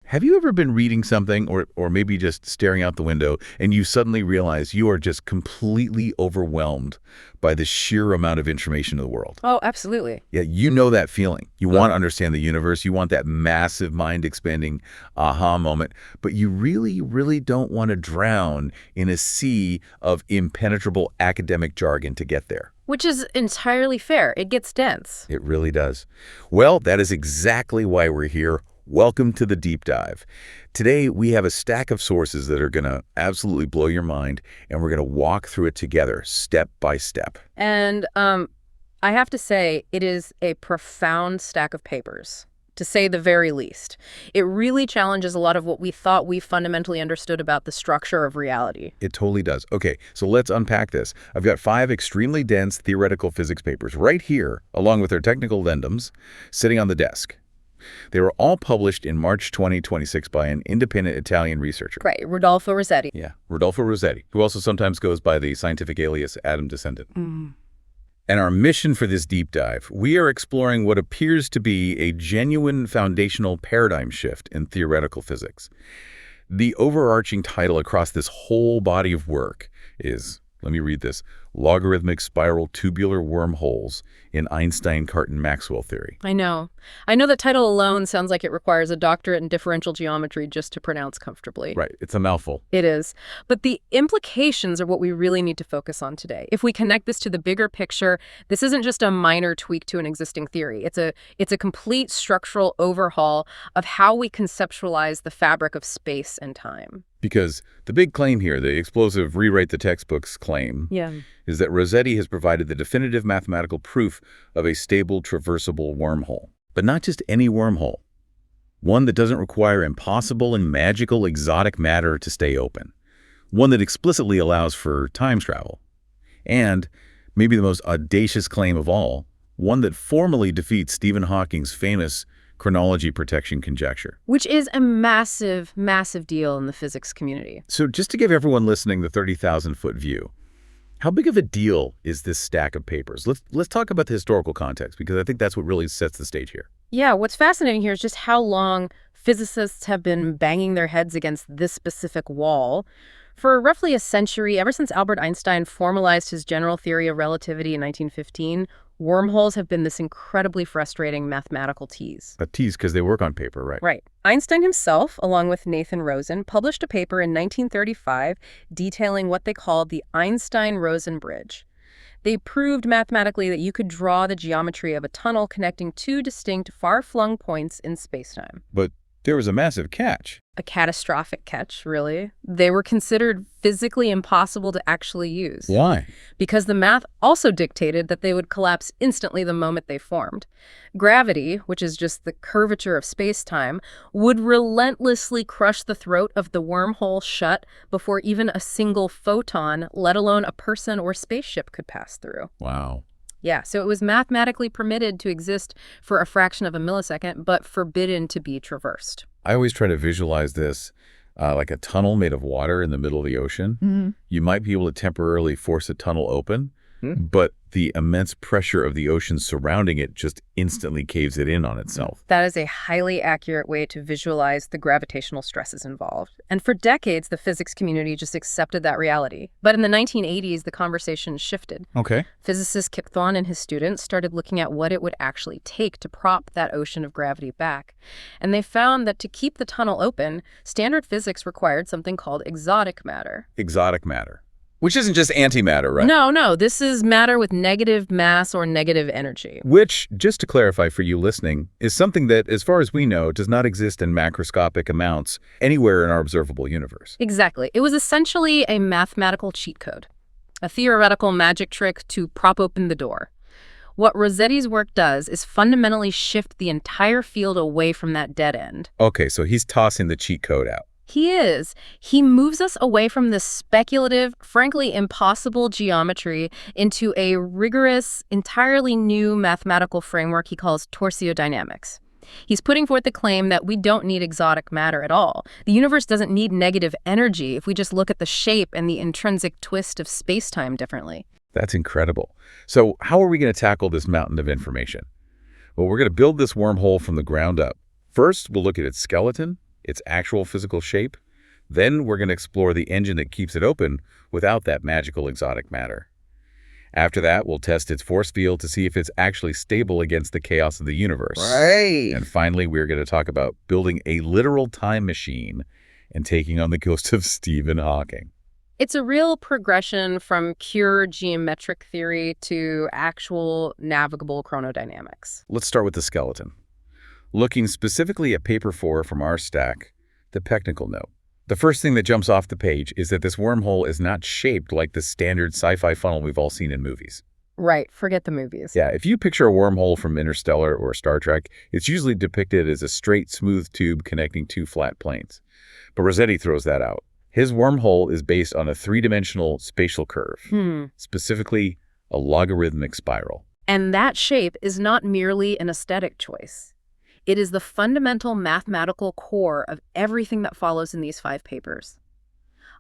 Have you ever been reading something or maybe just staring out the window and you suddenly realize you are just completely overwhelmed by the sheer amount of information in the world? Oh, absolutely. Yeah, you know that feeling. You want to understand the universe. You want that massive mind-expanding aha moment, but you really, really don't want to drown in a sea of impenetrable academic jargon to get there. Which is entirely fair. It gets dense. It really does. Well, that is exactly why we're here. Welcome to the Deep Dive. Today, we have a stack of sources that are going to absolutely blow your mind, and we're going to walk through it together, step by step. And I have to say, it is a profound stack of papers, to say the very least. It really challenges a lot of what we thought we fundamentally understood about the structure of reality. It totally does. Okay, so let's unpack this. I've got 5 extremely dense theoretical physics papers right here, along with their technical addendums, sitting on the desk. They were all published in March 2026 by an independent Italian researcher. Right, Rodolfo Rossetti. Yeah, Rodolfo Rossetti, who also sometimes goes by the scientific alias Atom Descendant. And our mission for this deep dive, we are exploring what appears to be a genuine foundational paradigm shift in theoretical physics. The overarching title across this whole body of work is, let me read this, Logarithmic-Spiral Tubular Wormholes in Einstein-Cartan-Maxwell Theory. I know that title alone sounds like it requires a doctorate in differential geometry just to pronounce comfortably. Right, it's a mouthful. It is. But the implications are what we really need to focus on today. If we connect this to the bigger picture, this isn't just a minor tweak to an existing theory. It's a complete structural overhaul of how we conceptualize the fabric of space and time. Because the big claim here, the explosive rewrite the textbooks claim, is that Rossetti has provided the definitive mathematical proof of a stable traversable wormhole. But not just any wormhole. One that doesn't require impossible and magical exotic matter to stay open. One that explicitly allows for time travel. And, maybe the most audacious claim of all, one that formally defeats Stephen Hawking's famous chronology protection conjecture. Which is a massive, massive deal in the physics community. So just to give everyone listening the 30,000-foot view, how big of a deal is this stack of papers? Let's talk about the historical context, because I think that's what really sets the stage here. Yeah, what's fascinating here is just how long physicists have been banging their heads against this specific wall. For roughly a century, ever since Albert Einstein formalized his general theory of relativity in 1915, wormholes have been this incredibly frustrating mathematical tease. A tease because they work on paper, right? Right. Einstein himself, along with Nathan Rosen, published a paper in 1935 detailing what they called the Einstein-Rosen bridge. They proved mathematically that you could draw the geometry of a tunnel connecting 2 distinct far-flung points in spacetime. But there was a massive catch. A catastrophic catch, really. They were considered physically impossible to actually use. Why? Because the math also dictated that they would collapse instantly the moment they formed. Gravity, which is just the curvature of space-time, would relentlessly crush the throat of the wormhole shut before even a single photon, let alone a person or spaceship, could pass through. Wow. Yeah, so it was mathematically permitted to exist for a fraction of a millisecond, but forbidden to be traversed. I always try to visualize this like a tunnel made of water in the middle of the ocean. You might be able to temporarily force a tunnel open, but the immense pressure of the ocean surrounding it just instantly caves it in on itself. That is a highly accurate way to visualize the gravitational stresses involved. And for decades, the physics community just accepted that reality. But in the 1980s, the conversation shifted. Okay. Physicist Kip Thorne and his students started looking at what it would actually take to prop that ocean of gravity back. And they found that to keep the tunnel open, standard physics required something called exotic matter. Exotic matter. Which isn't just antimatter, right? No. This is matter with negative mass or negative energy. Which, just to clarify for you listening, is something that, as far as we know, does not exist in macroscopic amounts anywhere in our observable universe. Exactly. It was essentially a mathematical cheat code, a theoretical magic trick to prop open the door. What Rossetti's work does is fundamentally shift the entire field away from that dead end. Okay, so he's tossing the cheat code out. He is. He moves us away from this speculative, frankly impossible geometry into a rigorous, entirely new mathematical framework he calls torsiodynamics. He's putting forth the claim that we don't need exotic matter at all. The universe doesn't need negative energy if we just look at the shape and the intrinsic twist of space-time differently. That's incredible. So how are we going to tackle this mountain of information? Well, we're going to build this wormhole from the ground up. First, we'll look at its skeleton, its actual physical shape. Then we're going to explore the engine that keeps it open without that magical exotic matter. After that, we'll test its force field to see if it's actually stable against the chaos of the universe. Right. And finally, we're going to talk about building a literal time machine and taking on the ghost of Stephen Hawking. It's a real progression from pure geometric theory to actual navigable chronodynamics. Let's start with the skeleton. Looking specifically at paper 4 from our stack, the technical note. The first thing that jumps off the page is that this wormhole is not shaped like the standard sci-fi funnel we've all seen in movies. Right, forget the movies. Yeah, if you picture a wormhole from Interstellar or Star Trek, it's usually depicted as a straight, smooth tube connecting two flat planes. But Rossetti throws that out. His wormhole is based on a three-dimensional spatial curve, specifically a logarithmic spiral. And that shape is not merely an aesthetic choice. It is the fundamental mathematical core of everything that follows in these 5 papers.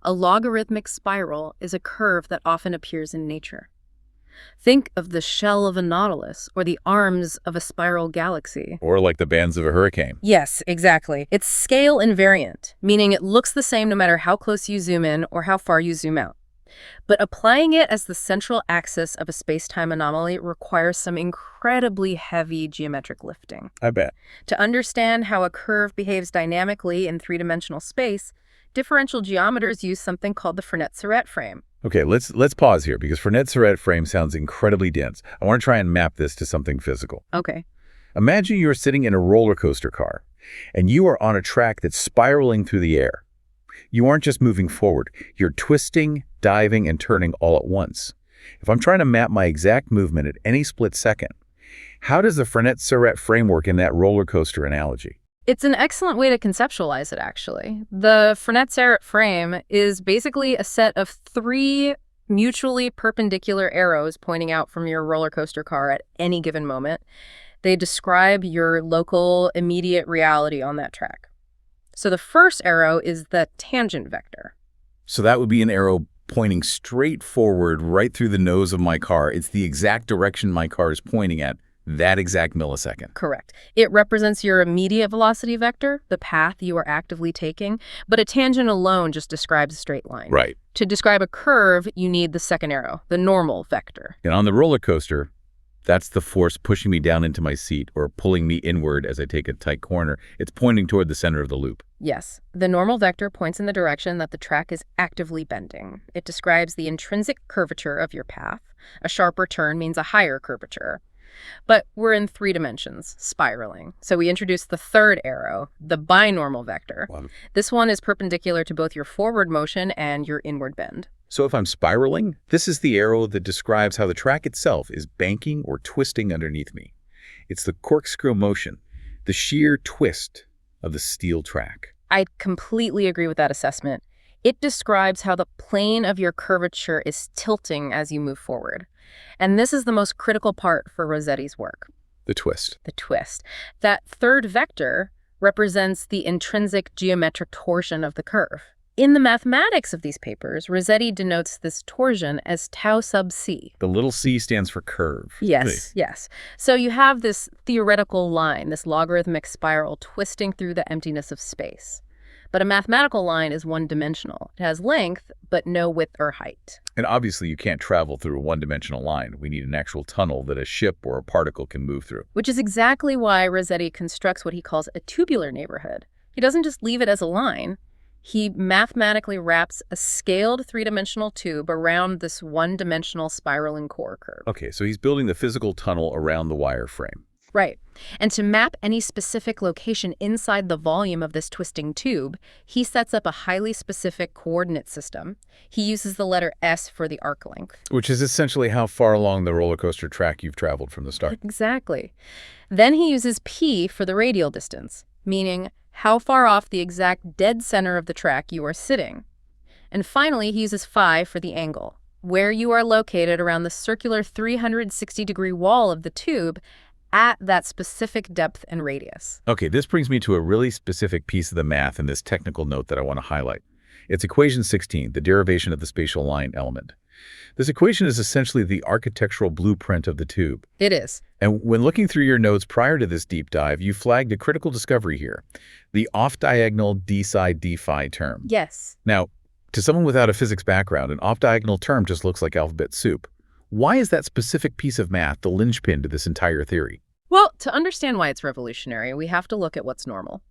A logarithmic spiral is a curve that often appears in nature. Think of the shell of a nautilus or the arms of a spiral galaxy. Or like the bands of a hurricane. Yes, exactly. It's scale invariant, meaning it looks the same no matter how close you zoom in or how far you zoom out. But applying it as the central axis of a space-time anomaly requires some incredibly heavy geometric lifting. I bet. To understand how a curve behaves dynamically in three-dimensional space, differential geometers use something called the Frenet-Serret frame. Okay, let's pause here because Frenet-Serret frame sounds incredibly dense. I want to try and map this to something physical. Okay. Imagine you're sitting in a roller coaster car, and you are on a track that's spiraling through the air. You aren't just moving forward. You're twisting, diving, and turning all at once. If I'm trying to map my exact movement at any split second, how does the Frenet-Serret framework in that roller coaster analogy? It's an excellent way to conceptualize it, actually. The Frenet-Serret frame is basically a set of 3 mutually perpendicular arrows pointing out from your roller coaster car at any given moment. They describe your local immediate reality on that track. So the first arrow is the tangent vector. So that would be an arrow pointing straight forward right through the nose of my car. It's the exact direction my car is pointing at that exact millisecond. Correct. It represents your immediate velocity vector, the path you are actively taking, but a tangent alone just describes a straight line. Right. To describe a curve, you need the second arrow, the normal vector. And on the roller coaster, that's the force pushing me down into my seat or pulling me inward as I take a tight corner. It's pointing toward the center of the loop. Yes. The normal vector points in the direction that the track is actively bending. It describes the intrinsic curvature of your path. A sharper turn means a higher curvature. But we're in 3 dimensions, spiraling. So we introduce the third arrow, the binormal vector. Wow. This one is perpendicular to both your forward motion and your inward bend. So if I'm spiraling, this is the arrow that describes how the track itself is banking or twisting underneath me. It's the corkscrew motion, the sheer twist of the steel track. I completely agree with that assessment. It describes how the plane of your curvature is tilting as you move forward. And this is the most critical part for Rossetti's work. The twist. The twist. That third vector represents the intrinsic geometric torsion of the curve. In the mathematics of these papers, Rossetti denotes this torsion as tau sub c. The little c stands for curve. Yes, yes. So you have this theoretical line, this logarithmic spiral twisting through the emptiness of space. But a mathematical line is one-dimensional. It has length, but no width or height. And obviously you can't travel through a one-dimensional line. We need an actual tunnel that a ship or a particle can move through. Which is exactly why Rossetti constructs what he calls a tubular neighborhood. He doesn't just leave it as a line. He mathematically wraps a scaled 3-dimensional tube around this one-dimensional spiraling core curve. Okay, so he's building the physical tunnel around the wireframe. Right. And to map any specific location inside the volume of this twisting tube, he sets up a highly specific coordinate system. He uses the letter S for the arc length. Which is essentially how far along the roller coaster track you've traveled from the start. Exactly. Then he uses P for the radial distance, meaning how far off the exact dead center of the track you are sitting. And finally, he uses phi for the angle, where you are located around the circular 360-degree wall of the tube at that specific depth and radius. Okay, this brings me to a really specific piece of the math in this technical note that I want to highlight. It's equation 16, the derivation of the spatial line element. This equation is essentially the architectural blueprint of the tube. It is. And when looking through your notes prior to this deep dive, you flagged a critical discovery here, the off-diagonal d-psi d-phi term. Yes. Now, to someone without a physics background, an off-diagonal term just looks like alphabet soup. Why is that specific piece of math the linchpin to this entire theory? Well, to understand why it's revolutionary, we have to look at what's normal.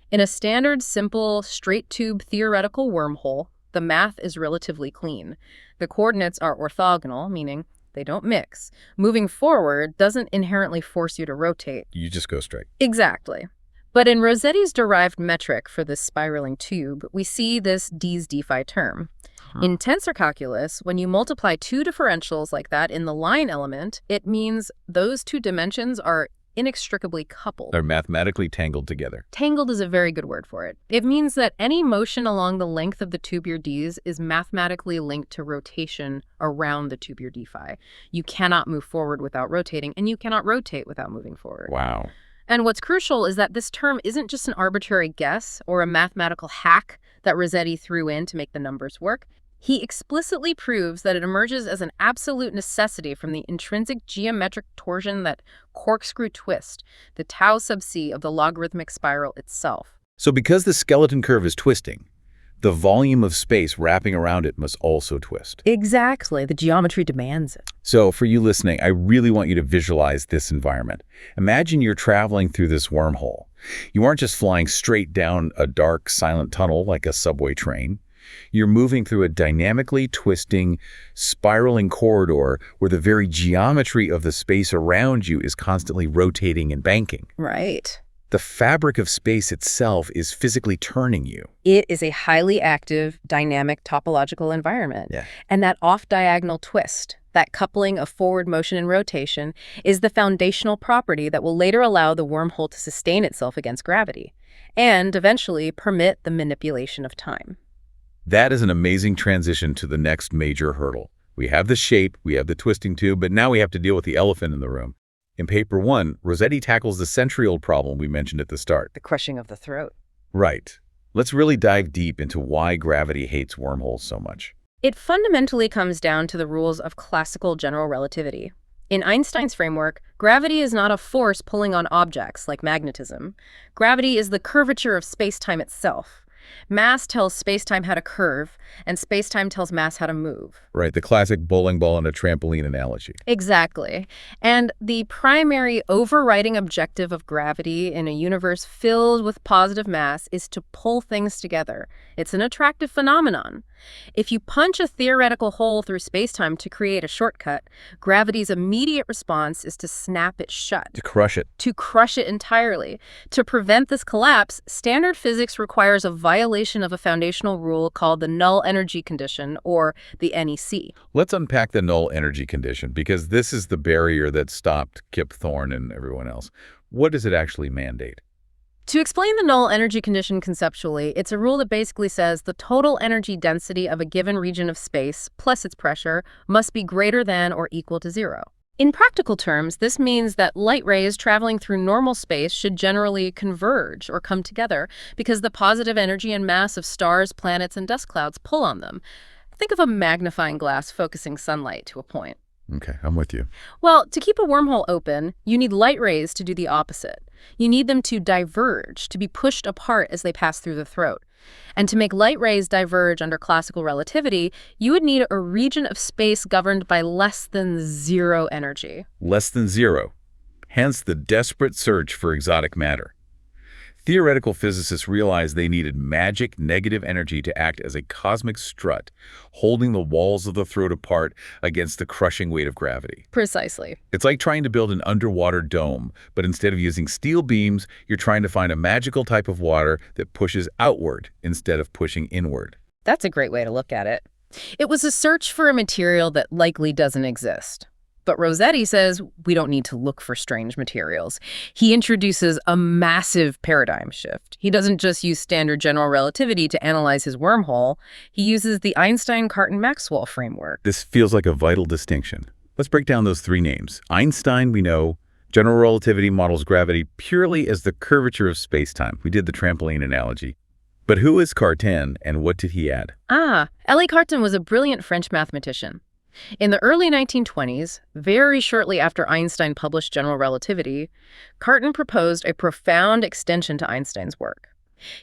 In a standard, simple, straight-tube theoretical wormhole, the math is relatively clean. The coordinates are orthogonal, meaning they don't mix. Moving forward doesn't inherently force you to rotate. You just go straight. Exactly. But in Rossetti's derived metric for this spiraling tube, we see this d's d-phi term. In tensor calculus, when you multiply two differentials like that in the line element, it means those two dimensions are inextricably coupled. They're mathematically tangled together. Tangled is a very good word for it. It means that any motion along the length of the tubular d's is mathematically linked to rotation around the tubular d-phi. You cannot move forward without rotating, and you cannot rotate without moving forward. Wow. And what's crucial is that this term isn't just an arbitrary guess or a mathematical hack that Rossetti threw in to make the numbers work. He explicitly proves that it emerges as an absolute necessity from the intrinsic geometric torsion, that corkscrew twist, the tau sub c of the logarithmic spiral itself. So because the skeleton curve is twisting, the volume of space wrapping around it must also twist. Exactly. The geometry demands it. So for you listening, I really want you to visualize this environment. Imagine you're traveling through this wormhole. You aren't just flying straight down a dark, silent tunnel like a subway train. You're moving through a dynamically twisting, spiraling corridor where the very geometry of the space around you is constantly rotating and banking. Right. The fabric of space itself is physically turning you. It is a highly active, dynamic topological environment. Yeah. And that off-diagonal twist, that coupling of forward motion and rotation, is the foundational property that will later allow the wormhole to sustain itself against gravity and eventually permit the manipulation of time. That is an amazing transition to the next major hurdle. We have the shape, we have the twisting tube, but now we have to deal with the elephant in the room. In paper 1, Rossetti tackles the century-old problem we mentioned at the start. The crushing of the throat. Right. Let's really dive deep into why gravity hates wormholes so much. It fundamentally comes down to the rules of classical general relativity. In Einstein's framework, gravity is not a force pulling on objects like magnetism. Gravity is the curvature of space-time itself. Mass tells space-time how to curve, and space-time tells mass how to move. Right, the classic bowling ball and a trampoline analogy. Exactly. And the primary overriding objective of gravity in a universe filled with positive mass is to pull things together. It's an attractive phenomenon. If you punch a theoretical hole through space-time to create a shortcut, gravity's immediate response is to snap it shut. To crush it. To crush it entirely. To prevent this collapse, standard physics requires a violation of a foundational rule called the Null Energy Condition, or the NEC. Let's unpack the Null Energy Condition, because this is the barrier that stopped Kip Thorne and everyone else. What does it actually mandate? To explain the Null Energy Condition conceptually, it's a rule that basically says the total energy density of a given region of space, plus its pressure, must be greater than or equal to 0. In practical terms, this means that light rays traveling through normal space should generally converge or come together because the positive energy and mass of stars, planets, and dust clouds pull on them. Think of a magnifying glass focusing sunlight to a point. Okay, I'm with you. Well, to keep a wormhole open, you need light rays to do the opposite. You need them to diverge, to be pushed apart as they pass through the throat. And to make light rays diverge under classical relativity, you would need a region of space governed by less than 0 energy. Less than 0. Hence the desperate search for exotic matter. Theoretical physicists realized they needed magic negative energy to act as a cosmic strut, holding the walls of the throat apart against the crushing weight of gravity. Precisely. It's like trying to build an underwater dome, but instead of using steel beams, you're trying to find a magical type of water that pushes outward instead of pushing inward. That's a great way to look at it. It was a search for a material that likely doesn't exist. But Rossetti says we don't need to look for strange materials. He introduces a massive paradigm shift. He doesn't just use standard general relativity to analyze his wormhole. He uses the Einstein-Cartan-Maxwell framework. This feels like a vital distinction. Let's break down those three names. Einstein, we know. General relativity models gravity purely as the curvature of space-time. We did the trampoline analogy. But who is Cartan, and what did he add? Élie Cartan was a brilliant French mathematician. In the early 1920s, very shortly after Einstein published General Relativity, Cartan proposed a profound extension to Einstein's work.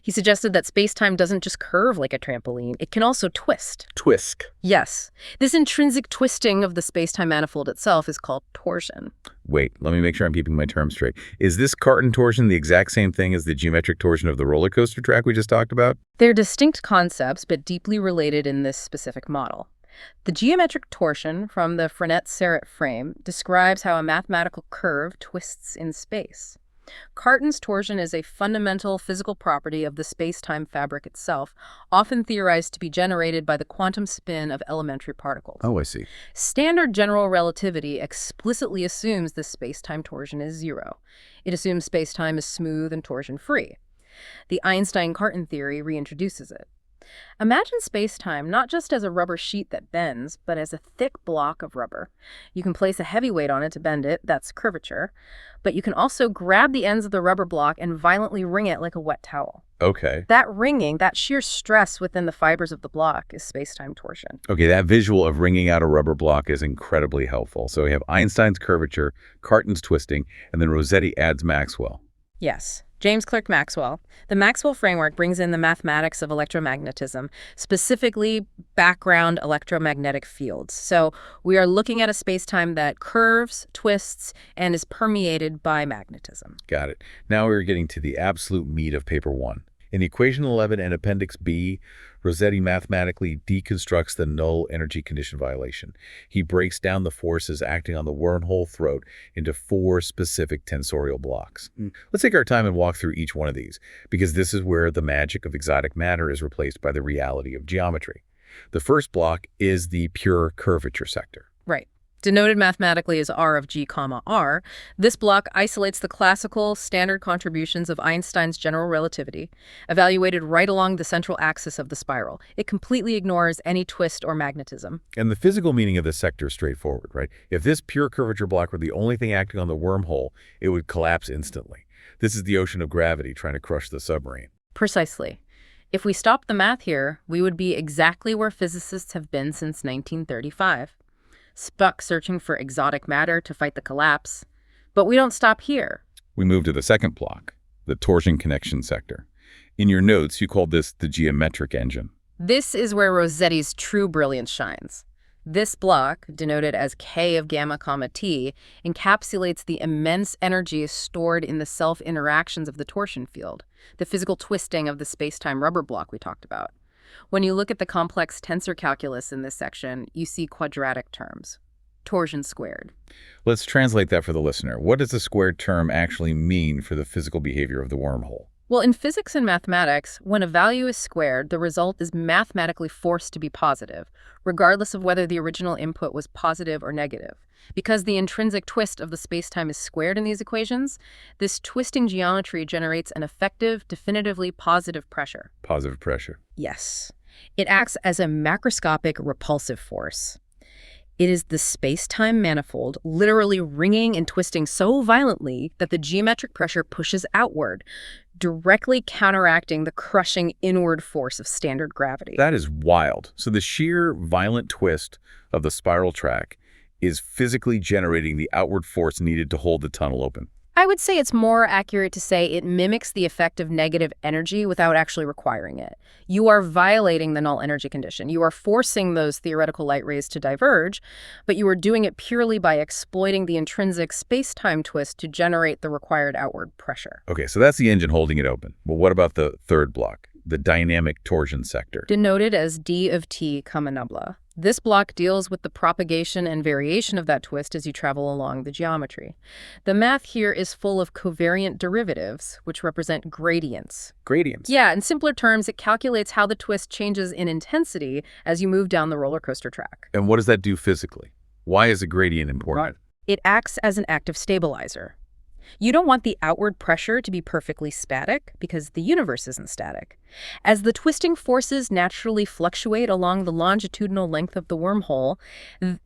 He suggested that spacetime doesn't just curve like a trampoline, it can also twist. Twist. Yes. This intrinsic twisting of the spacetime manifold itself is called torsion. Wait, let me make sure I'm keeping my terms straight. Is this Cartan torsion the exact same thing as the geometric torsion of the roller coaster track we just talked about? They're distinct concepts, but deeply related in this specific model. The geometric torsion from the Frenet-Serret frame describes how a mathematical curve twists in space. Cartan's torsion is a fundamental physical property of the space-time fabric itself, often theorized to be generated by the quantum spin of elementary particles. Oh, I see. Standard general relativity explicitly assumes the space-time torsion is zero. It assumes space-time is smooth and torsion-free. The Einstein-Cartan theory reintroduces it. Imagine space-time not just as a rubber sheet that bends, but as a thick block of rubber. You can place a heavy weight on it to bend it, that's curvature, but you can also grab the ends of the rubber block and violently wring it like a wet towel. Okay. That wringing, that sheer stress within the fibers of the block is space-time torsion. Okay, that visual of wringing out a rubber block is incredibly helpful. So we have Einstein's curvature, Cartan's twisting, and then Rossetti adds Maxwell. Yes. James Clerk Maxwell. The Maxwell framework brings in the mathematics of electromagnetism, specifically background electromagnetic fields. So we are looking at a space-time that curves, twists, and is permeated by magnetism. Got it. Now we're getting to the absolute meat of paper 1. In equation 11 and appendix B, Rossetti mathematically deconstructs the null energy condition violation. He breaks down the forces acting on the wormhole throat into 4 specific tensorial blocks. Let's take our time and walk through each one of these, because this is where the magic of exotic matter is replaced by the reality of geometry. The first block is the pure curvature sector. Right. Denoted mathematically as R of G, R, this block isolates the classical standard contributions of Einstein's general relativity, evaluated right along the central axis of the spiral. It completely ignores any twist or magnetism. And the physical meaning of this sector is straightforward, right? If this pure curvature block were the only thing acting on the wormhole, it would collapse instantly. This is the ocean of gravity trying to crush the submarine. Precisely. If we stopped the math here, we would be exactly where physicists have been since 1935. Stuck searching for exotic matter to fight the collapse. But we don't stop here. We move to the second block, the torsion connection sector. In your notes, you called this the geometric engine. This is where Rossetti's true brilliance shines. This block, denoted as K of gamma comma T, encapsulates the immense energy stored in the self-interactions of the torsion field, the physical twisting of the space-time rubber block we talked about. When you look at the complex tensor calculus in this section, you see quadratic terms. Torsion squared. Let's translate that for the listener. What does the squared term actually mean for the physical behavior of the wormhole? Well, in physics and mathematics, when a value is squared, the result is mathematically forced to be positive, regardless of whether the original input was positive or negative. Because the intrinsic twist of the spacetime is squared in these equations, this twisting geometry generates an effective, definitively positive pressure. Positive pressure. Yes. It acts as a macroscopic repulsive force. It is the spacetime manifold literally wringing and twisting so violently that the geometric pressure pushes outward, directly counteracting the crushing inward force of standard gravity. That is wild. So the sheer violent twist of the spiral track is physically generating the outward force needed to hold the tunnel open. I would say it's more accurate to say it mimics the effect of negative energy without actually requiring it. You are violating the null energy condition. You are forcing those theoretical light rays to diverge, but you are doing it purely by exploiting the intrinsic space-time twist to generate the required outward pressure. Okay, so that's the engine holding it open. But what about the third block, the dynamic torsion sector? Denoted as D of T, nubla. This block deals with the propagation and variation of that twist as you travel along the geometry. The math here is full of covariant derivatives, which represent gradients. Gradients? Yeah, in simpler terms, it calculates how the twist changes in intensity as you move down the roller coaster track. And what does that do physically? Why is a gradient important? Right. It acts as an active stabilizer. You don't want the outward pressure to be perfectly static because the universe isn't static. As the twisting forces naturally fluctuate along the longitudinal length of the wormhole,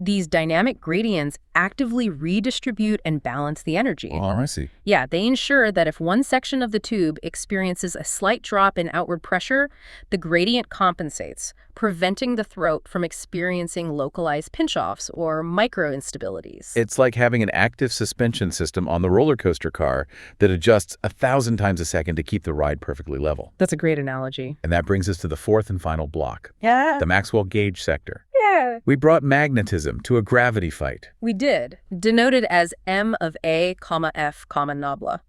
these dynamic gradients actively redistribute and balance the energy. Oh, I see. Yeah, they ensure that if one section of the tube experiences a slight drop in outward pressure, the gradient compensates, preventing the throat from experiencing localized pinch-offs or micro-instabilities. It's like having an active suspension system on the roller coaster car that adjusts 1,000 times a second to keep the ride perfectly level. That's a great analogy. And that brings us to the fourth and final block, Yeah. the Maxwell gauge sector. Yeah. We brought magnetism to a gravity fight. We did, denoted as M of A, F, nabla.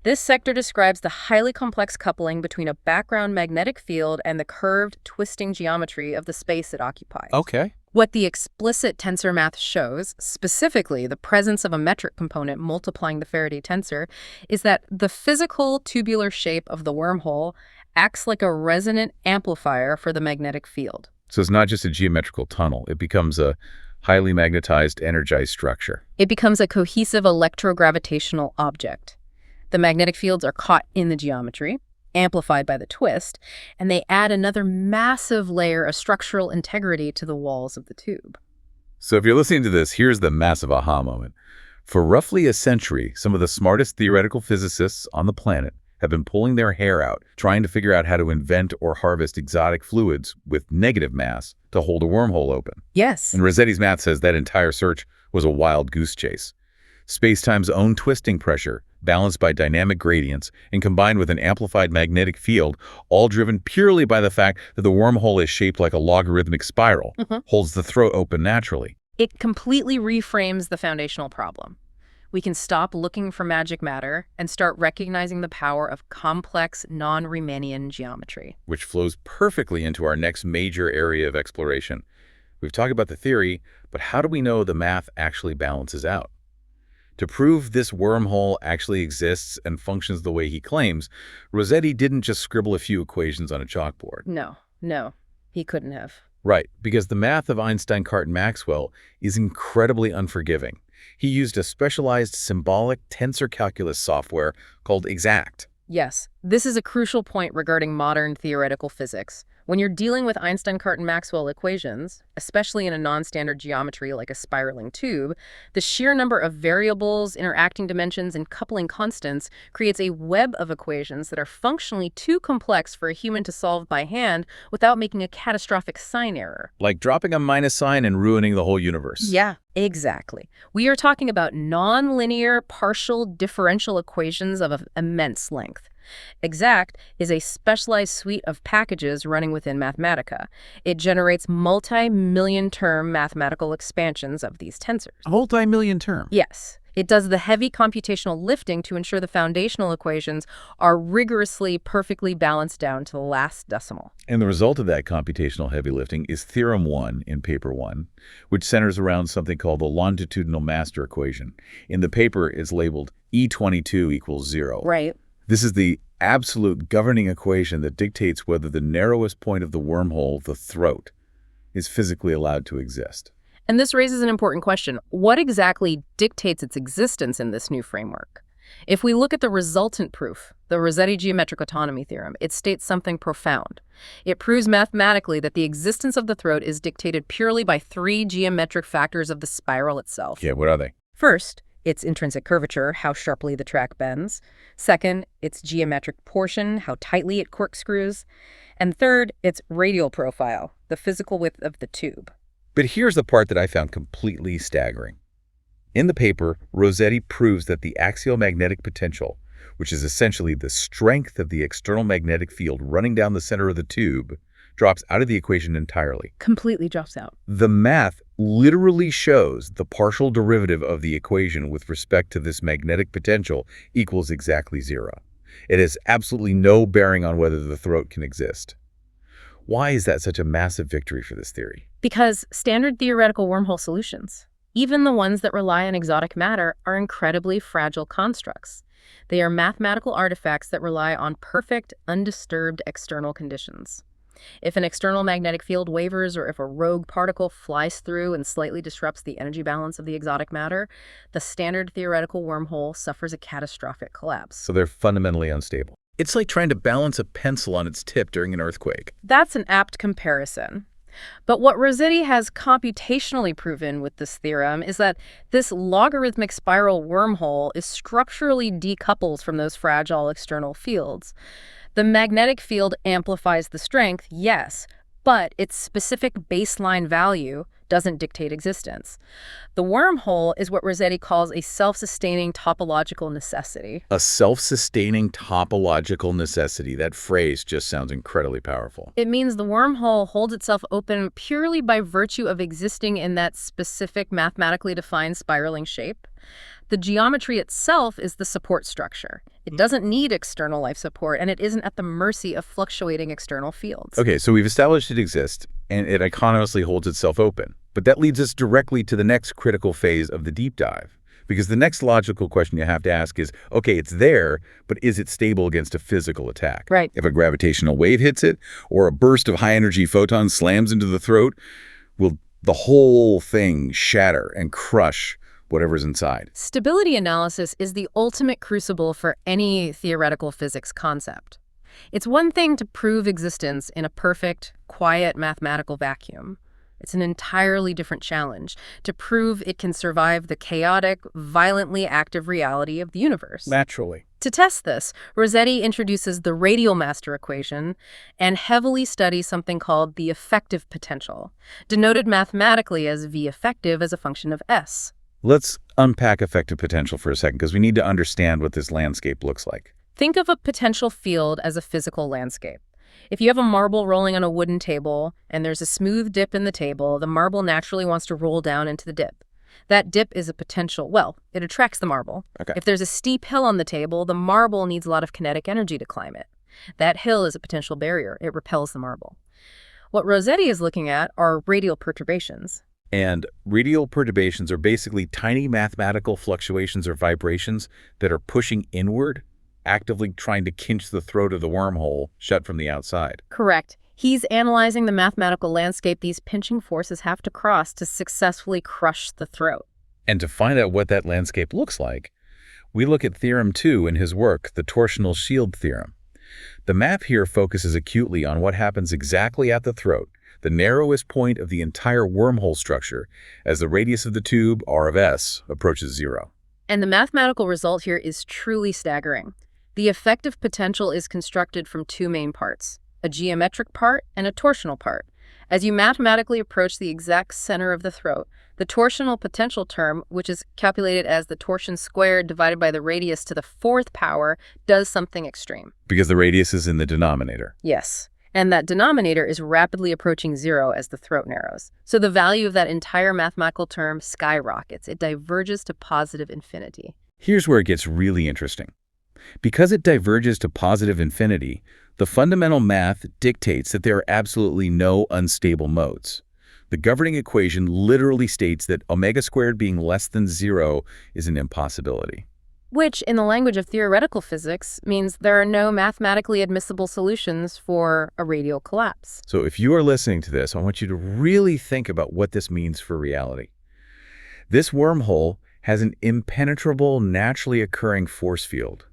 This sector describes the highly complex coupling between a background magnetic field and the curved, twisting geometry of the space it occupies. Okay. What the explicit tensor math shows, specifically the presence of a metric component multiplying the Faraday tensor, is that the physical tubular shape of the wormhole acts like a resonant amplifier for the magnetic field. So it's not just a geometrical tunnel. It becomes a highly magnetized, energized structure. It becomes a cohesive electrogravitational object. The magnetic fields are caught in the geometry, amplified by the twist, and they add another massive layer of structural integrity to the walls of the tube. So if you're listening to this, here's the massive aha moment. For roughly a century, some of the smartest theoretical physicists on the planet have been pulling their hair out, trying to figure out how to invent or harvest exotic fluids with negative mass to hold a wormhole open. Yes. And Rossetti's math says that entire search was a wild goose chase. Spacetime's own twisting pressure, balanced by dynamic gradients, and combined with an amplified magnetic field, all driven purely by the fact that the wormhole is shaped like a logarithmic spiral, holds the throat open naturally. It completely reframes the foundational problem. We can stop looking for magic matter and start recognizing the power of complex, non-Riemannian geometry. Which flows perfectly into our next major area of exploration. We've talked about the theory, but how do we know the math actually balances out? To prove this wormhole actually exists and functions the way he claims, Rossetti didn't just scribble a few equations on a chalkboard. No, he couldn't have. Right, because the math of Einstein-Cartan-Maxwell is incredibly unforgiving. He used a specialized symbolic tensor calculus software called Exact. Yes, this is a crucial point regarding modern theoretical physics. When you're dealing with Einstein-Cartan-Maxwell equations, especially in a non-standard geometry like a spiraling tube, the sheer number of variables, interacting dimensions, and coupling constants creates a web of equations that are functionally too complex for a human to solve by hand without making a catastrophic sign error. Like dropping a minus sign and ruining the whole universe. Yeah, exactly. We are talking about non-linear partial differential equations of immense length. Exact is a specialized suite of packages running within Mathematica. It generates multi-million-term mathematical expansions of these tensors. A multi-million term? Yes. It does the heavy computational lifting to ensure the foundational equations are rigorously, perfectly balanced down to the last decimal. And the result of that computational heavy lifting is Theorem 1 in Paper 1, which centers around something called the Longitudinal Master Equation. In the paper, it's labeled E22 equals 0. Right. This is the absolute governing equation that dictates whether the narrowest point of the wormhole, the throat, is physically allowed to exist. And this raises an important question. What exactly dictates its existence in this new framework? If we look at the resultant proof, the Rossetti-Geometric Autonomy Theorem, it states something profound. It proves mathematically that the existence of the throat is dictated purely by three geometric factors of the spiral itself. Yeah, what are they? First, its intrinsic curvature, how sharply the track bends. Second, its geometric portion, how tightly it corkscrews. And third, its radial profile, the physical width of the tube. But here's the part that I found completely staggering. In the paper, Rossetti proves that the axial magnetic potential, which is essentially the strength of the external magnetic field running down the center of the tube, drops out of the equation entirely. Completely drops out. The math literally shows the partial derivative of the equation with respect to this magnetic potential equals exactly 0. It has absolutely no bearing on whether the throat can exist. Why is that such a massive victory for this theory? Because standard theoretical wormhole solutions, even the ones that rely on exotic matter, are incredibly fragile constructs. They are mathematical artifacts that rely on perfect, undisturbed external conditions. If an external magnetic field wavers or if a rogue particle flies through and slightly disrupts the energy balance of the exotic matter, the standard theoretical wormhole suffers a catastrophic collapse. So they're fundamentally unstable. It's like trying to balance a pencil on its tip during an earthquake. That's an apt comparison. But what Rossetti has computationally proven with this theorem is that this logarithmic spiral wormhole is structurally decoupled from those fragile external fields. The magnetic field amplifies the strength, yes, but its specific baseline value doesn't dictate existence. The wormhole is what Rossetti calls a self-sustaining topological necessity. A self-sustaining topological necessity. That phrase just sounds incredibly powerful. It means the wormhole holds itself open purely by virtue of existing in that specific mathematically defined spiraling shape. The geometry itself is the support structure. It doesn't need external life support, and it isn't at the mercy of fluctuating external fields. Okay, so we've established it exists, and it iconously holds itself open. But that leads us directly to the next critical phase of the deep dive. Because the next logical question you have to ask is, okay, it's there, but is it stable against a physical attack? Right. If a gravitational wave hits it, or a burst of high-energy photons slams into the throat, will the whole thing shatter and crush whatever's inside? Stability analysis is the ultimate crucible for any theoretical physics concept. It's one thing to prove existence in a perfect, quiet mathematical vacuum. It's an entirely different challenge to prove it can survive the chaotic, violently active reality of the universe. Naturally. To test this, Rossetti introduces the Radial Master Equation and heavily studies something called the effective potential, denoted mathematically as V effective as a function of S. Let's unpack effective potential for a second, because we need to understand what this landscape looks like. Think of a potential field as a physical landscape. If you have a marble rolling on a wooden table and there's a smooth dip in the table, the marble naturally wants to roll down into the dip. That dip is a potential, well, it attracts the marble. Okay. If there's a steep hill on the table, the marble needs a lot of kinetic energy to climb it. That hill is a potential barrier. It repels the marble. What Rossetti is looking at are radial perturbations. And radial perturbations are basically tiny mathematical fluctuations or vibrations that are pushing inward, actively trying to pinch the throat of the wormhole shut from the outside. Correct. He's analyzing the mathematical landscape these pinching forces have to cross to successfully crush the throat. And to find out what that landscape looks like, we look at Theorem 2 in his work, the torsional shield theorem. The map here focuses acutely on what happens exactly at the throat, the narrowest point of the entire wormhole structure, as the radius of the tube, r of s, approaches 0. And the mathematical result here is truly staggering. The effective potential is constructed from two main parts, a geometric part and a torsional part. As you mathematically approach the exact center of the throat, the torsional potential term, which is calculated as the torsion squared divided by the radius to the fourth power, does something extreme. Because the radius is in the denominator. Yes. And that denominator is rapidly approaching 0 as the throat narrows. So the value of that entire mathematical term skyrockets. It diverges to positive infinity. Here's where it gets really interesting. Because it diverges to positive infinity, the fundamental math dictates that there are absolutely no unstable modes. The governing equation literally states that omega squared being less than 0 is an impossibility. Which, in the language of theoretical physics, means there are no mathematically admissible solutions for a radial collapse. So if you are listening to this, I want you to really think about what this means for reality. This wormhole has an impenetrable, naturally occurring force field.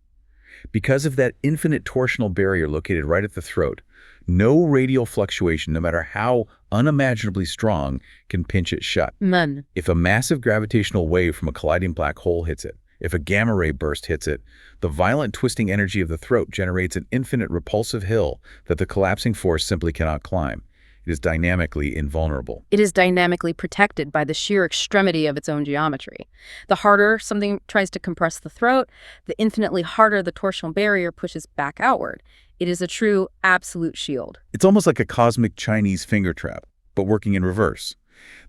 Because of that infinite torsional barrier located right at the throat, no radial fluctuation, no matter how unimaginably strong, can pinch it shut. None. If a massive gravitational wave from a colliding black hole hits it, if a gamma ray burst hits it, the violent twisting energy of the throat generates an infinite repulsive hill that the collapsing force simply cannot climb. It is dynamically invulnerable. It is dynamically protected by the sheer extremity of its own geometry. The harder something tries to compress the throat, the infinitely harder the torsional barrier pushes back outward. It is a true absolute shield. It's almost like a cosmic Chinese finger trap, but working in reverse.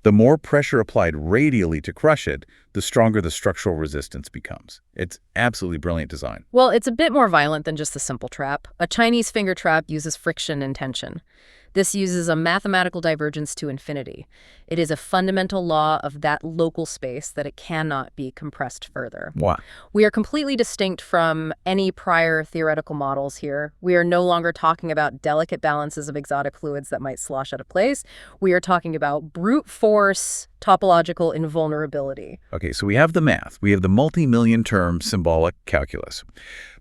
The more pressure applied radially to crush it, the stronger the structural resistance becomes. It's absolutely brilliant design. Well, it's a bit more violent than just the simple trap. A Chinese finger trap uses friction and tension. This uses a mathematical divergence to infinity. It is a fundamental law of that local space that it cannot be compressed further. Wow. We are completely distinct from any prior theoretical models here. We are no longer talking about delicate balances of exotic fluids that might slosh out of place. We are talking about brute force, topological invulnerability. Okay, so we have the math. We have the multi-million-term symbolic calculus.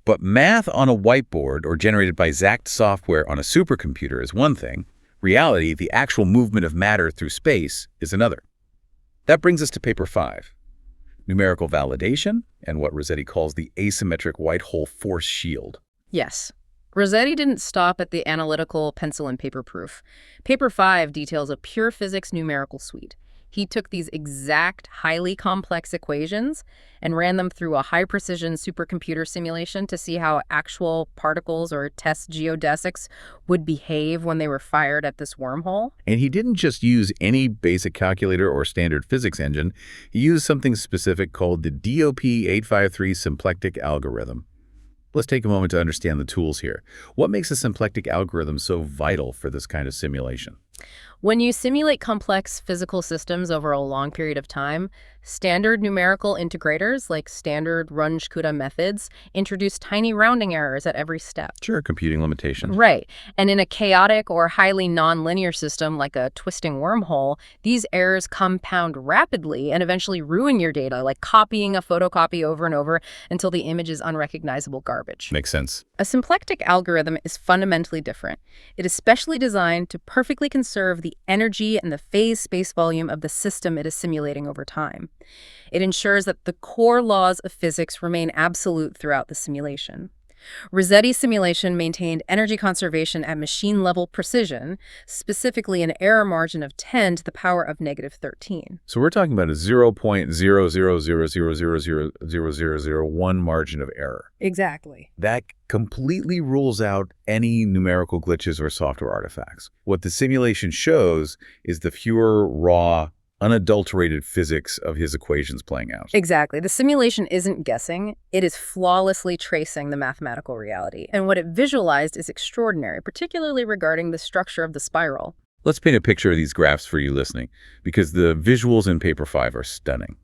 But math on a whiteboard or generated by exact software on a supercomputer is one thing. Reality, the actual movement of matter through space, is another. That brings us to paper 5. Numerical validation and what Rossetti calls the asymmetric white hole force shield. Yes. Rossetti didn't stop at the analytical pencil and paper proof. Paper 5 details a pure physics numerical suite. He took these exact, highly complex equations and ran them through a high-precision supercomputer simulation to see how actual particles or test geodesics would behave when they were fired at this wormhole. And he didn't just use any basic calculator or standard physics engine. He used something specific called the DOP-853 symplectic algorithm. Let's take a moment to understand the tools here. What makes a symplectic algorithm so vital for this kind of simulation? When you simulate complex physical systems over a long period of time, standard numerical integrators like standard Runge-Kutta methods introduce tiny rounding errors at every step. Sure, computing limitations. Right. And in a chaotic or highly nonlinear system like a twisting wormhole, these errors compound rapidly and eventually ruin your data, like copying a photocopy over and over until the image is unrecognizable garbage. Makes sense. A symplectic algorithm is fundamentally different. It is specially designed to perfectly conserve the energy and the phase space volume of the system it is simulating over time. It ensures that the core laws of physics remain absolute throughout the simulation. Rossetti's simulation maintained energy conservation at machine-level precision, specifically an error margin of 10 to the power of -13. So we're talking about a 0.00000000001 margin of error. Exactly. That completely rules out any numerical glitches or software artifacts. What the simulation shows is the pure, raw, unadulterated physics of his equations playing out. Exactly. The simulation isn't guessing. It is flawlessly tracing the mathematical reality. And what it visualized is extraordinary, particularly regarding the structure of the spiral. Let's paint a picture of these graphs for you listening, because the visuals in paper 5 are stunning.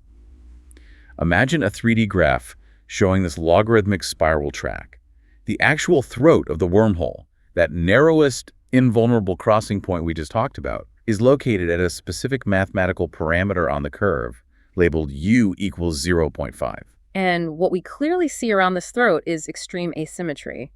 Imagine a 3D graph showing this logarithmic spiral track. The actual throat of the wormhole, that narrowest, invulnerable crossing point we just talked about, is located at a specific mathematical parameter on the curve, labeled u equals 0.5. And what we clearly see around this throat is extreme asymmetry.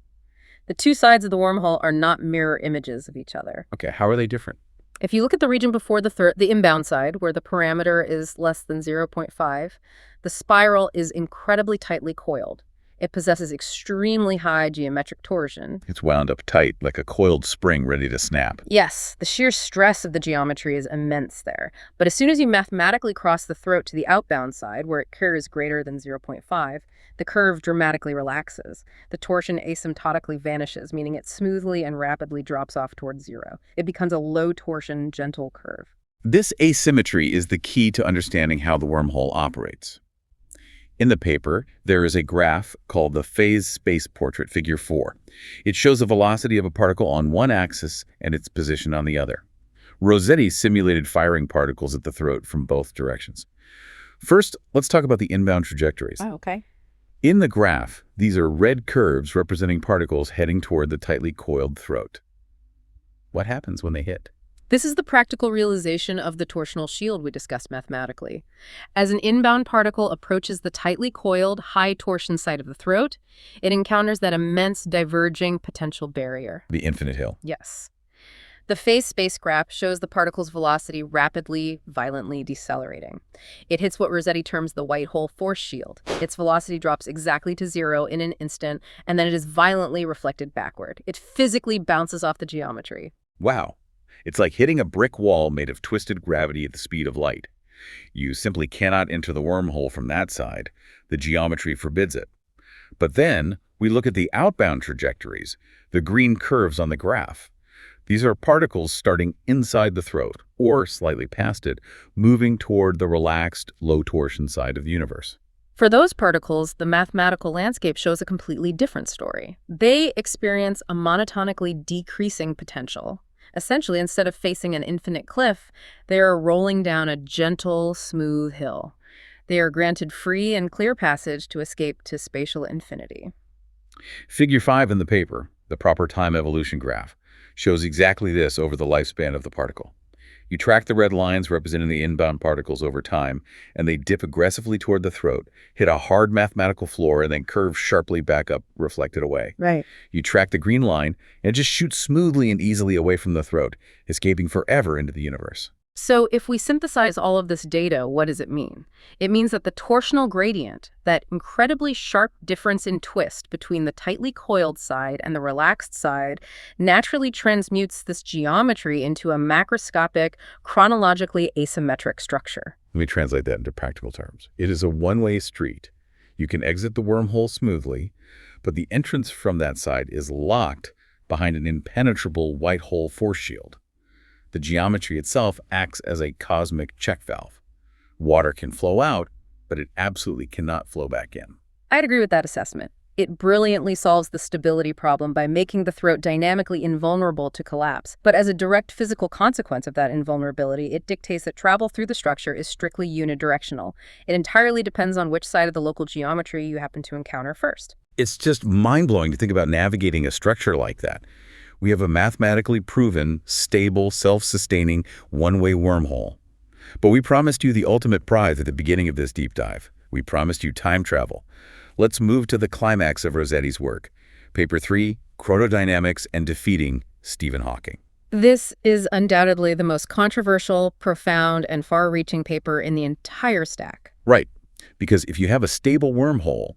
The two sides of the wormhole are not mirror images of each other. Okay, how are they different? If you look at the region before the throat, the inbound side, where the parameter is less than 0.5, the spiral is incredibly tightly coiled. It possesses extremely high geometric torsion. It's wound up tight, like a coiled spring ready to snap. Yes, the sheer stress of the geometry is immense there. But as soon as you mathematically cross the throat to the outbound side, where it curves greater than 0.5, the curve dramatically relaxes. The torsion asymptotically vanishes, meaning it smoothly and rapidly drops off towards zero. It becomes a low-torsion, gentle curve. This asymmetry is the key to understanding how the wormhole operates. In the paper, there is a graph called the phase space portrait, figure 4. It shows the velocity of a particle on one axis and its position on the other. Rossetti simulated firing particles at the throat from both directions. First, let's talk about the inbound trajectories. Oh, okay. In the graph, these are red curves representing particles heading toward the tightly coiled throat. What happens when they hit? This is the practical realization of the torsional shield we discussed mathematically. As an inbound particle approaches the tightly coiled, high torsion side of the throat, it encounters that immense diverging potential barrier. The infinite hill. Yes. The phase space graph shows the particle's velocity rapidly, violently decelerating. It hits what Rossetti terms the white hole force shield. Its velocity drops exactly to zero in an instant, and then it is violently reflected backward. It physically bounces off the geometry. Wow. It's like hitting a brick wall made of twisted gravity at the speed of light. You simply cannot enter the wormhole from that side. The geometry forbids it. But then we look at the outbound trajectories, the green curves on the graph. These are particles starting inside the throat, or slightly past it, moving toward the relaxed, low-torsion side of the universe. For those particles, the mathematical landscape shows a completely different story. They experience a monotonically decreasing potential. Essentially, instead of facing an infinite cliff, they are rolling down a gentle, smooth hill. They are granted free and clear passage to escape to spatial infinity. Figure 5 in the paper, the proper time evolution graph, shows exactly this over the lifespan of the particle. You track the red lines representing the inbound particles over time, and they dip aggressively toward the throat, hit a hard mathematical floor, and then curve sharply back up, reflected away. Right. You track the green line, and it just shoots smoothly and easily away from the throat, escaping forever into the universe. So if we synthesize all of this data, what does it mean? It means that the torsional gradient, that incredibly sharp difference in twist between the tightly coiled side and the relaxed side, naturally transmutes this geometry into a macroscopic, chronologically asymmetric structure. Let me translate that into practical terms. It is a one-way street. You can exit the wormhole smoothly, but the entrance from that side is locked behind an impenetrable white hole force shield. The geometry itself acts as a cosmic check valve. Water can flow out, but it absolutely cannot flow back in. I'd agree with that assessment. It brilliantly solves the stability problem by making the throat dynamically invulnerable to collapse. But as a direct physical consequence of that invulnerability, it dictates that travel through the structure is strictly unidirectional. It entirely depends on which side of the local geometry you happen to encounter first. It's just mind-blowing to think about navigating a structure like that. We have a mathematically proven, stable, self-sustaining, one-way wormhole. But we promised you the ultimate prize at the beginning of this deep dive. We promised you time travel. Let's move to the climax of Rossetti's work. Paper 3, Chronodynamics and Defeating Stephen Hawking. This is undoubtedly the most controversial, profound, and far-reaching paper in the entire stack. Right, because if you have a stable wormhole,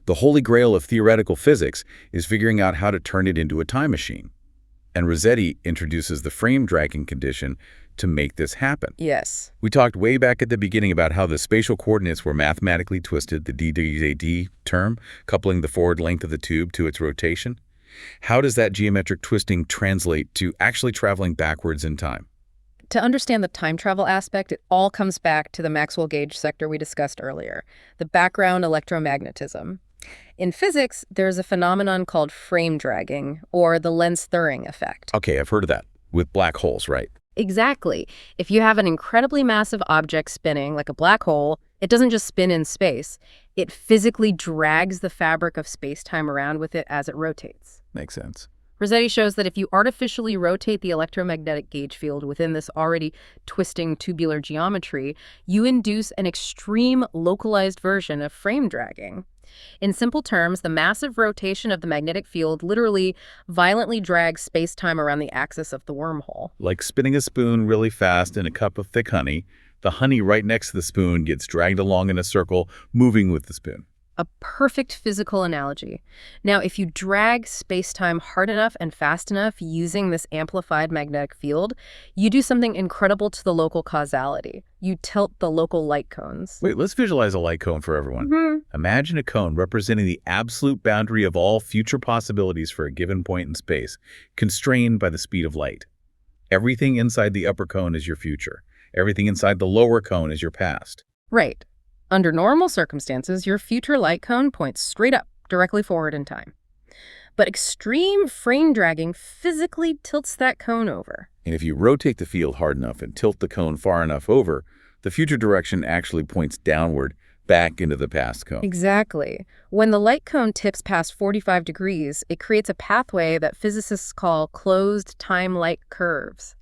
the holy grail of theoretical physics is figuring out how to turn it into a time machine. And Rossetti introduces the frame-dragging condition to make this happen. Yes. We talked way back at the beginning about how the spatial coordinates were mathematically twisted, the d term, coupling the forward length of the tube to its rotation. How does that geometric twisting translate to actually traveling backwards in time? To understand the time travel aspect, it all comes back to the Maxwell gauge sector we discussed earlier, the background electromagnetism. In physics, there's a phenomenon called frame dragging, or the Lenz-Thirring effect. Okay, I've heard of that. With black holes, right? Exactly. If you have an incredibly massive object spinning, like a black hole, it doesn't just spin in space. It physically drags the fabric of space-time around with it as it rotates. Makes sense. Rossetti shows that if you artificially rotate the electromagnetic gauge field within this already twisting tubular geometry, you induce an extreme localized version of frame dragging. In simple terms, the massive rotation of the magnetic field literally violently drags space-time around the axis of the wormhole. Like spinning a spoon really fast in a cup of thick honey, the honey right next to the spoon gets dragged along in a circle, moving with the spoon. A perfect physical analogy. Now, if you drag space-time hard enough and fast enough using this amplified magnetic field, you do something incredible to the local causality. You tilt the local light cones. Wait, let's visualize a light cone for everyone. Imagine a cone representing the absolute boundary of all future possibilities for a given point in space, constrained by the speed of light. Everything inside the upper cone is your future. Everything inside the lower cone is your past. Right. Under normal circumstances, your future light cone points straight up, directly forward in time. But extreme frame dragging physically tilts that cone over. And if you rotate the field hard enough and tilt the cone far enough over, the future direction actually points downward, back into the past cone. Exactly. When the light cone tips past 45 degrees, it creates a pathway that physicists call closed time-light curves,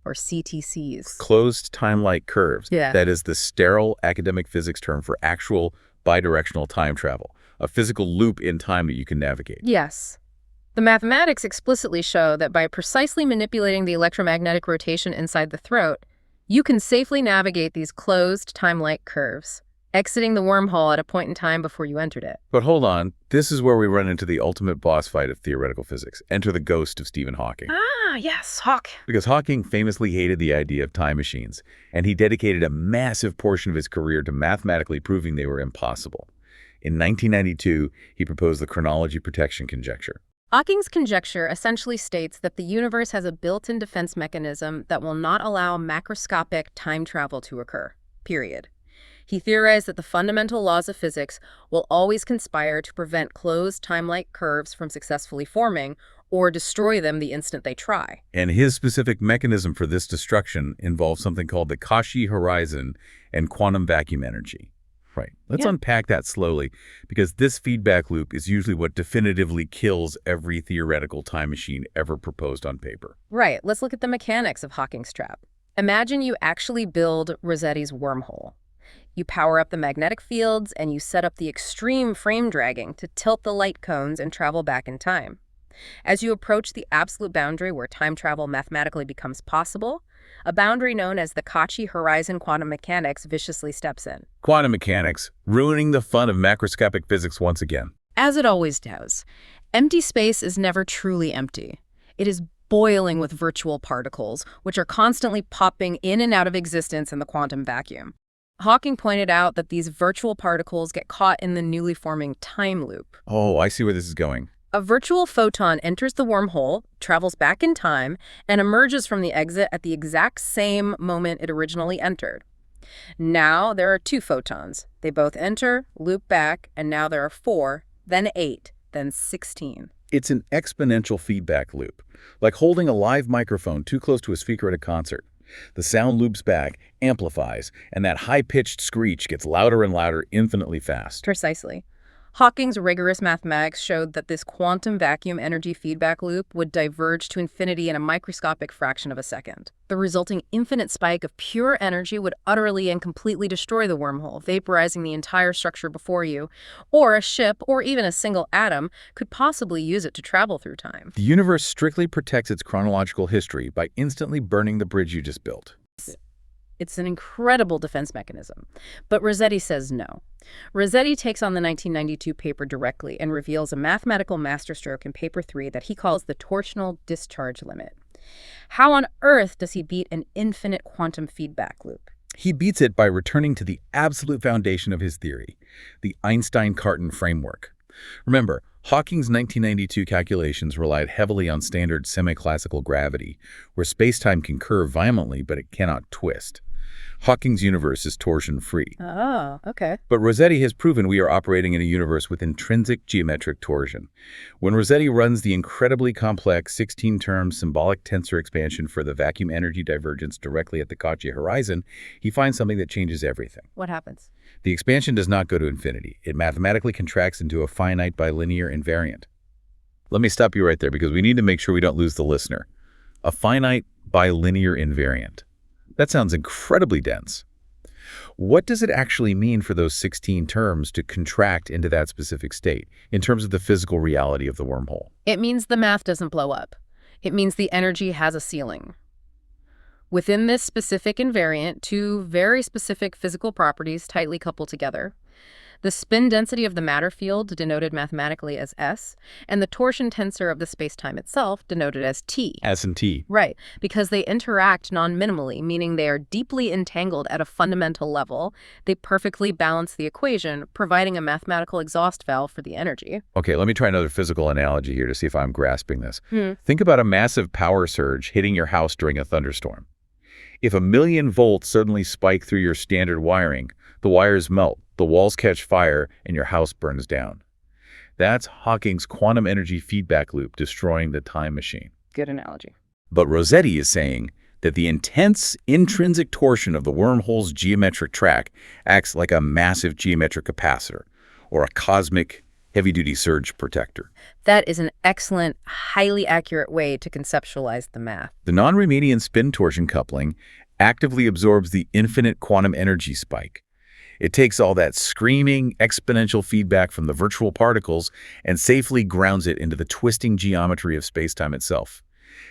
or CTCs. Closed time-light curves. Yeah. That is the sterile academic physics term for actual bidirectional time travel, a physical loop in time that you can navigate. Yes. The mathematics explicitly show that by precisely manipulating the electromagnetic rotation inside the throat, you can safely navigate these closed time-light curves, exiting the wormhole at a point in time before you entered it. But hold on, this is where we run into the ultimate boss fight of theoretical physics. Enter the ghost of Stephen Hawking. Ah, yes, Hawk. Because Hawking famously hated the idea of time machines, and he dedicated a massive portion of his career to mathematically proving they were impossible. In 1992, he proposed the chronology protection conjecture. Hawking's conjecture essentially states that the universe has a built-in defense mechanism that will not allow macroscopic time travel to occur, period. He theorized that the fundamental laws of physics will always conspire to prevent closed time-like curves from successfully forming or destroy them the instant they try. And his specific mechanism for this destruction involves something called the Cauchy horizon and quantum vacuum energy. Right. Let's unpack that slowly, because this feedback loop is usually what definitively kills every theoretical time machine ever proposed on paper. Right. Let's look at the mechanics of Hawking's trap. Imagine you actually build Rossetti's wormhole. You power up the magnetic fields and you set up the extreme frame dragging to tilt the light cones and travel back in time. As you approach the absolute boundary where time travel mathematically becomes possible, a boundary known as the Cauchy horizon quantum mechanics viciously steps in. Quantum mechanics, ruining the fun of macroscopic physics once again. As it always does, empty space is never truly empty. It is boiling with virtual particles, which are constantly popping in and out of existence in the quantum vacuum. Hawking pointed out that these virtual particles get caught in the newly forming time loop. Oh, I see where this is going. A virtual photon enters the wormhole, travels back in time, and emerges from the exit at the exact same moment it originally entered. Now there are 2 photons. They both enter, loop back, and now there are 4, then 8, then 16. It's an exponential feedback loop, like holding a live microphone too close to a speaker at a concert. The sound loops back, amplifies, and that high-pitched screech gets louder and louder infinitely fast. Precisely. Hawking's rigorous mathematics showed that this quantum vacuum energy feedback loop would diverge to infinity in a microscopic fraction of a second. The resulting infinite spike of pure energy would utterly and completely destroy the wormhole, vaporizing the entire structure before you, or a ship or even a single atom could possibly use it to travel through time. The universe strictly protects its chronological history by instantly burning the bridge you just built. It's an incredible defense mechanism. But Rossetti says no. Rossetti takes on the 1992 paper directly and reveals a mathematical masterstroke in paper 3 that he calls the torsional discharge limit. How on earth does he beat an infinite quantum feedback loop? He beats it by returning to the absolute foundation of his theory, the Einstein-Cartan framework. Remember, Hawking's 1992 calculations relied heavily on standard semi-classical gravity, where spacetime can curve violently but it cannot twist. Hawking's universe is torsion-free. Oh, okay. But Rossetti has proven we are operating in a universe with intrinsic geometric torsion. When Rossetti runs the incredibly complex 16-term symbolic tensor expansion for the vacuum energy divergence directly at the Cauchy horizon, he finds something that changes everything. What happens? The expansion does not go to infinity. It mathematically contracts into a finite bilinear invariant. Let me stop you right there because we need to make sure we don't lose the listener. A finite bilinear invariant. That sounds incredibly dense. What does it actually mean for those 16 terms to contract into that specific state in terms of the physical reality of the wormhole? It means the math doesn't blow up. It means the energy has a ceiling. Within this specific invariant, 2 very specific physical properties tightly couple together. The spin density of the matter field, denoted mathematically as S, and the torsion tensor of the spacetime itself, denoted as T. S and T. Right, because they interact non-minimally, meaning they are deeply entangled at a fundamental level. They perfectly balance the equation, providing a mathematical exhaust valve for the energy. Okay, let me try another physical analogy here to see if I'm grasping this. Think about a massive power surge hitting your house during a thunderstorm. If 1,000,000 volts suddenly spike through your standard wiring, the wires melt, the walls catch fire, and your house burns down. That's Hawking's quantum energy feedback loop destroying the time machine. Good analogy. But Rossetti is saying that the intense intrinsic torsion of the wormhole's geometric track acts like a massive geometric capacitor or a cosmic heavy-duty surge protector. That is an excellent, highly accurate way to conceptualize the math. The non-Riemannian spin-torsion coupling actively absorbs the infinite quantum energy spike. It takes all that screaming exponential feedback from the virtual particles and safely grounds it into the twisting geometry of spacetime itself.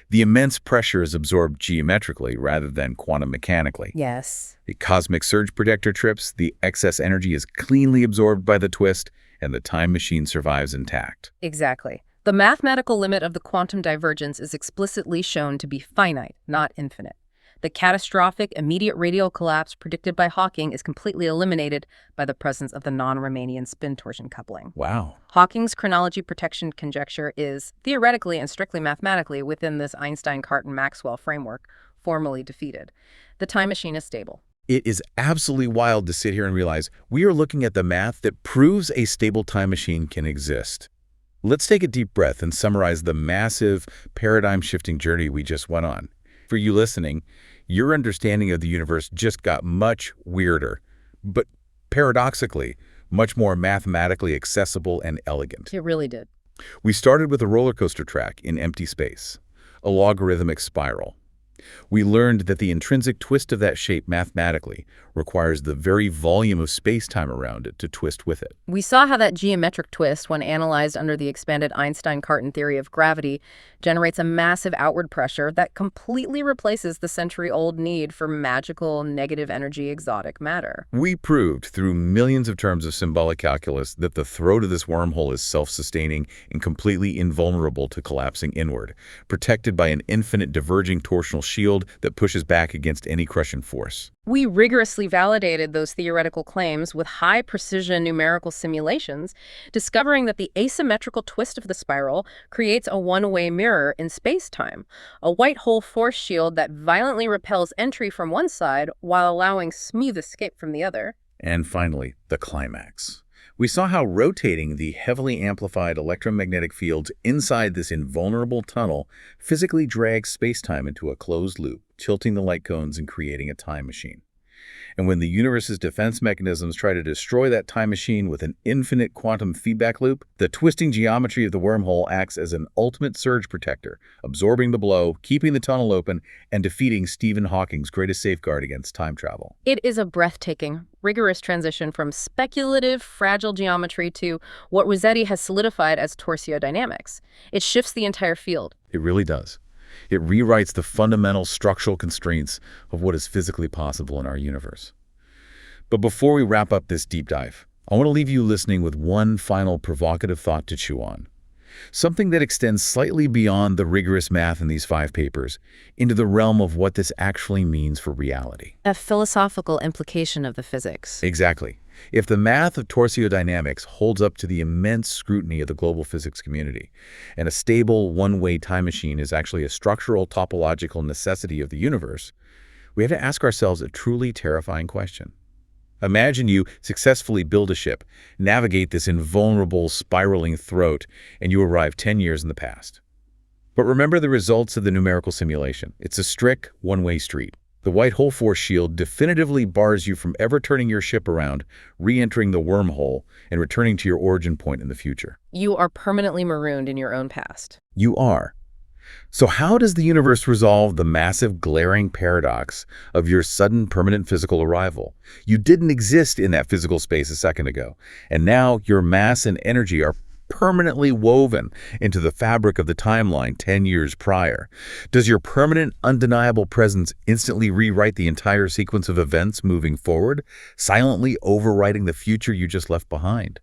The immense pressure is absorbed geometrically rather than quantum mechanically. Yes. The cosmic surge protector trips, the excess energy is cleanly absorbed by the twist, and the time machine survives intact. Exactly. The mathematical limit of the quantum divergence is explicitly shown to be finite, not infinite. The catastrophic immediate radial collapse predicted by Hawking is completely eliminated by the presence of the non-Riemannian spin-torsion coupling. Wow. Hawking's chronology protection conjecture is, theoretically and strictly mathematically, within this Einstein-Cartan-Maxwell framework, formally defeated. The time machine is stable. It is absolutely wild to sit here and realize we are looking at the math that proves a stable time machine can exist. Let's take a deep breath and summarize the massive paradigm-shifting journey we just went on. For you listening, your understanding of the universe just got much weirder, but paradoxically, much more mathematically accessible and elegant. It really did. We started with a roller coaster track in empty space, a logarithmic spiral. We learned that the intrinsic twist of that shape mathematically requires the very volume of space-time around it to twist with it. We saw how that geometric twist, when analyzed under the expanded Einstein-Cartan theory of gravity, generates a massive outward pressure that completely replaces the century-old need for magical, negative energy exotic matter. We proved through millions of terms of symbolic calculus that the throat of this wormhole is self-sustaining and completely invulnerable to collapsing inward, protected by an infinite diverging torsional shield that pushes back against any crushing force. We rigorously validated those theoretical claims with high-precision numerical simulations, discovering that the asymmetrical twist of the spiral creates a one-way mirror in space-time, a white hole force shield that violently repels entry from one side while allowing smooth escape from the other. And finally, the climax. We saw how rotating the heavily amplified electromagnetic fields inside this invulnerable tunnel physically drags space-time into a closed loop, tilting the light cones and creating a time machine. And when the universe's defense mechanisms try to destroy that time machine with an infinite quantum feedback loop, the twisting geometry of the wormhole acts as an ultimate surge protector, absorbing the blow, keeping the tunnel open, and defeating Stephen Hawking's greatest safeguard against time travel. It is a breathtaking, rigorous transition from speculative, fragile geometry to what Rossetti has solidified as torsiodynamics. It shifts the entire field. It really does. It rewrites the fundamental structural constraints of what is physically possible in our universe. But before we wrap up this deep dive, I want to leave you listening with one final provocative thought to chew on. Something that extends slightly beyond the rigorous math in these 5 papers into the realm of what this actually means for reality. A philosophical implication of the physics. Exactly. If the math of torsiodynamics holds up to the immense scrutiny of the global physics community, and a stable one-way time machine is actually a structural topological necessity of the universe, we have to ask ourselves a truly terrifying question. Imagine you successfully build a ship, navigate this invulnerable spiraling throat, and you arrive 10 years in the past. But remember the results of the numerical simulation. It's a strict one-way street. The white hole force shield definitively bars you from ever turning your ship around, re-entering the wormhole, and returning to your origin point in the future. You are permanently marooned in your own past. You are. So how does the universe resolve the massive, glaring paradox of your sudden permanent physical arrival? You didn't exist in that physical space a second ago, and now your mass and energy are permanently woven into the fabric of the timeline 10 years prior. Does your permanent, undeniable presence instantly rewrite the entire sequence of events moving forward, silently overwriting the future you just left behind?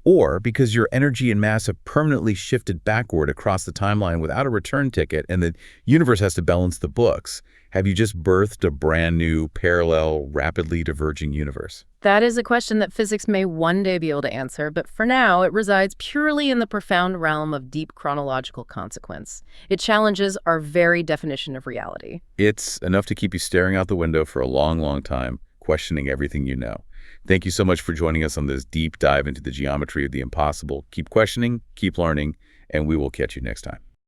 Or, because your energy and mass have permanently shifted backward across the timeline without a return ticket and the universe has to balance the books, have you just birthed a brand new, parallel, rapidly diverging universe? That is a question that physics may one day be able to answer, but for now it resides purely in the profound realm of deep chronological consequence. It challenges our very definition of reality. It's enough to keep you staring out the window for a long, long time, questioning everything you know. Thank you so much for joining us on this deep dive into the geometry of the impossible. Keep questioning, keep learning, and we will catch you next time.